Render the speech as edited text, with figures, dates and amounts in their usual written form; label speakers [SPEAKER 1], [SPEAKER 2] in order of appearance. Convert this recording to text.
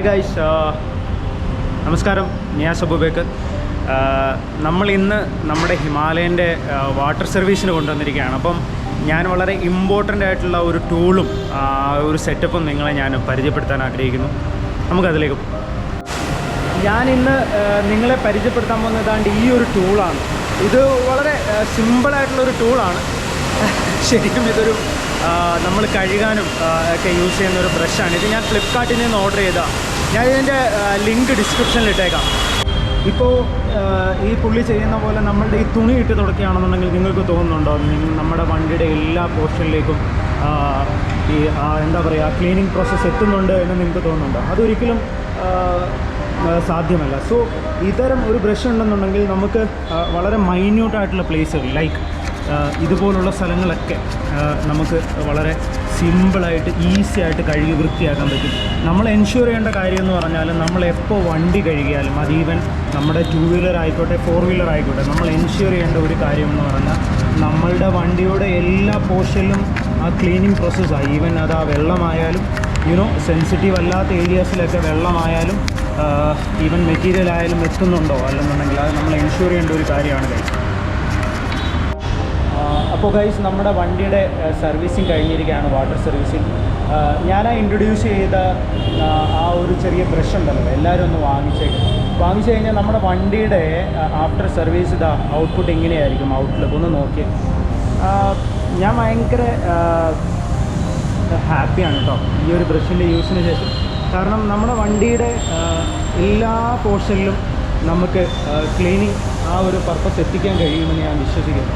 [SPEAKER 1] Guys നമസ്കാരം, നിയാസ് അബൂബക്കർ. നമ്മൾ ഇന്ന് നമ്മുടെ ഹിമാലയൻ്റെ വാട്ടർ സർവീസിന് കൊണ്ടുവന്നിരിക്കുകയാണ്. അപ്പം ഞാൻ വളരെ ഇമ്പോർട്ടൻ്റ് ആയിട്ടുള്ള ഒരു ടൂളും ഒരു സെറ്റപ്പും നിങ്ങളെ ഞാൻ പരിചയപ്പെടുത്താൻ ആഗ്രഹിക്കുന്നു. നമുക്കതിലേക്ക് പോകാം. ഞാനിന്ന് നിങ്ങളെ പരിചയപ്പെടുത്താൻ പോകുന്നതാണ്ട് ഈ ഒരു ടൂളാണ്. ഇത് വളരെ സിമ്പിളായിട്ടുള്ളൊരു ടൂളാണ്. ശരിക്കും ഇതൊരു നമ്മൾ കഴുകാനും ഒക്കെ യൂസ് ചെയ്യുന്ന ഒരു ബ്രഷാണ്. ഇത് ഞാൻ ഫ്ലിപ്കാർട്ടിൽ നിന്ന് ഓർഡർ ചെയ്താൽ ഞാൻ ഇതിൻ്റെ ലിങ്ക് ഡിസ്ക്രിപ്ഷനിൽ ഇട്ടേക്കാം. ഇപ്പോൾ ഈ പുള്ളി ചെയ്യുന്ന പോലെ നമ്മളുടെ ഈ തുണി ഇട്ട് തുടക്കുകയാണെന്നുണ്ടെങ്കിൽ നിങ്ങൾക്ക് തോന്നുന്നുണ്ടോ നമ്മുടെ വണ്ടിയുടെ എല്ലാ പോർഷനിലേക്കും ഈ എന്താ പറയുക ക്ലീനിങ് പ്രോസസ്സ് എത്തുന്നുണ്ട് എന്ന് നിങ്ങൾക്ക് തോന്നുന്നുണ്ടോ? അതൊരിക്കലും സാധ്യമല്ല. സോ ഇത്തരം ഒരു ബ്രഷ് ഉണ്ടെന്നുണ്ടെങ്കിൽ നമുക്ക് വളരെ മൈന്യൂട്ടായിട്ടുള്ള പ്ലേസുകൾ ലൈക്ക് ഇതുപോലുള്ള സ്ഥലങ്ങളൊക്കെ നമുക്ക് വളരെ സിമ്പിളായിട്ട് ഈസി ആയിട്ട് കഴുകി വൃത്തിയാക്കാൻ പറ്റും. നമ്മൾ എൻഷുർ ചെയ്യേണ്ട കാര്യം എന്ന് പറഞ്ഞാൽ നമ്മൾ എപ്പോൾ വണ്ടി കഴുകിയാലും അത് ഈവൻ നമ്മുടെ 2 വീലർ ആയിക്കോട്ടെ 4 വീലർ ആയിക്കോട്ടെ നമ്മൾ എൻഷുർ ചെയ്യേണ്ട ഒരു കാര്യം എന്ന് പറഞ്ഞാൽ നമ്മളുടെ വണ്ടിയുടെ എല്ലാ പോർഷനിലും ആ ക്ലീനിങ് പ്രോസസ്സാണ്. ഈവൻ അത് ആ വെള്ളമായാലും സെൻസിറ്റീവ് അല്ലാത്ത ഏരിയാസിലൊക്കെ വെള്ളമായാലും ഈവൻ മെറ്റീരിയൽ ആയാലും എത്തുന്നുണ്ടോ അല്ലെന്നുണ്ടെങ്കിൽ അത് നമ്മൾ എൻഷുർ ചെയ്യേണ്ട ഒരു കാര്യമാണ് ഗൈസ്. അപ്പോൾ ഗൈസ് നമ്മുടെ വണ്ടിയുടെ സർവീസിങ് കഴിഞ്ഞിരിക്കുകയാണ്, വാട്ടർ സർവീസിങ്. ഞാൻ ഇൻട്രൊഡ്യൂസ് ചെയ്ത ആ ഒരു ചെറിയ ബ്രഷ് ഉണ്ടല്ലോ, എല്ലാവരും ഒന്ന് വാങ്ങിച്ചു കഴിഞ്ഞാൽ നമ്മുടെ വണ്ടിയുടെ ആഫ്റ്റർ സർവീസ് ഇതാ ഔട്ട്പുട്ട് ഇങ്ങനെയായിരിക്കും. ഔട്ട്ലുക്ക് ഒന്ന് നോക്കി ഞാൻ ഭയങ്കര ഹാപ്പിയാണ് കേട്ടോ ഈ ഒരു ബ്രഷിൻ്റെ യൂസിന് ശേഷം. കാരണം നമ്മുടെ വണ്ടിയുടെ എല്ലാ പോർഷനിലും നമുക്ക് ക്ലീനിങ് ആ ഒരു പർപ്പസ് എത്തിക്കാൻ കഴിയുമെന്ന് ഞാൻ വിശ്വസിക്കുന്നു.